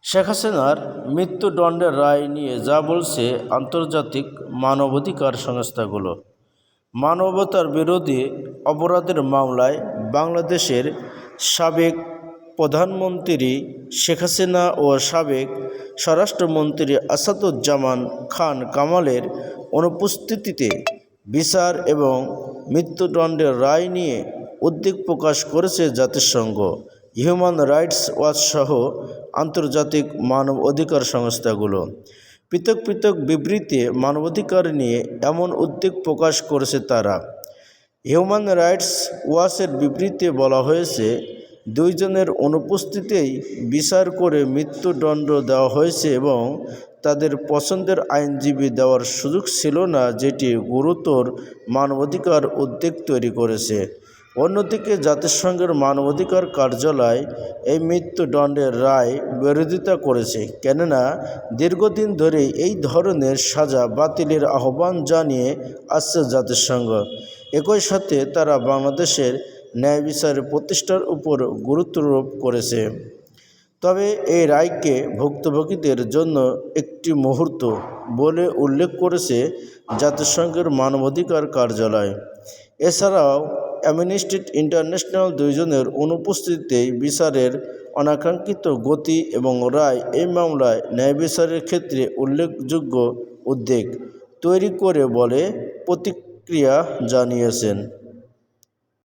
শেখ হাসিনার মৃত্যুদণ্ডের রায় নিয়ে যা বলছে আন্তর্জাতিক মানবাধিকার সংস্থাগুলো। মানবতার বিরোধী অপরাধের মামলায় বাংলাদেশের সাবেক প্রধানমন্ত্রী শেখ হাসিনা ও সাবেক স্বরাষ্ট্রমন্ত্রী আসাদুজ্জামান খান কামালের অনুপস্থিতিতে বিচার এবং মৃত্যুদণ্ডের রায় নিয়ে উদ্বেগ প্রকাশ করেছে জাতিসংঘ, হিউম্যান রাইটস ওয়াচ সহ আন্তর্জাতিক মানব অধিকার সংস্থাগুলো। পৃথক পৃথক বিবৃতিতে মানবাধিকার নিয়ে এমন উদ্বেগ প্রকাশ করেছে তারা। হিউম্যান রাইটস ওয়াচের বিবৃতিতে বলা হয়েছে, দুইজনের অনুপস্থিতিতেই বিচার করে মৃত্যুদণ্ড দেওয়া হয়েছে এবং তাদের পছন্দের আইনজীবী দেওয়ার সুযোগ ছিল না, যেটি গুরুতর মানবাধিকার উদ্বেগ তৈরি করেছে। অন্যদিকে জাতিসংঘের মানবাধিকার কার্যালয় এই মৃত্যুদণ্ডের রায় বিরোধিতা করেছে, কেননা দীর্ঘদিন ধরে এই ধরনের সাজা বাতিলের আহ্বান জানিয়ে আসছে জাতিসংঘ। একই সাথে তারা বাংলাদেশের ন্যায় বিচারের প্রতিষ্ঠার উপর গুরুত্বারোপ করেছে। তবে এই রায়কে ভুক্তভোগীদের জন্য একটি মুহূর্ত বলে উল্লেখ করেছে জাতিসংঘের মানবাধিকার কার্যালয়। এছাড়াও অ্যামনেস্টি ইন্টারন্যাশনাল দুইজনের অনুপস্থিতিতেই বিচারের অনাকাঙ্ক্ষিত গতি এবং রায় এই মামলায় ন্যায় বিচারের ক্ষেত্রে উল্লেখযোগ্য উদ্বেগ তৈরি করে বলে প্রতিক্রিয়া জানিয়েছেন।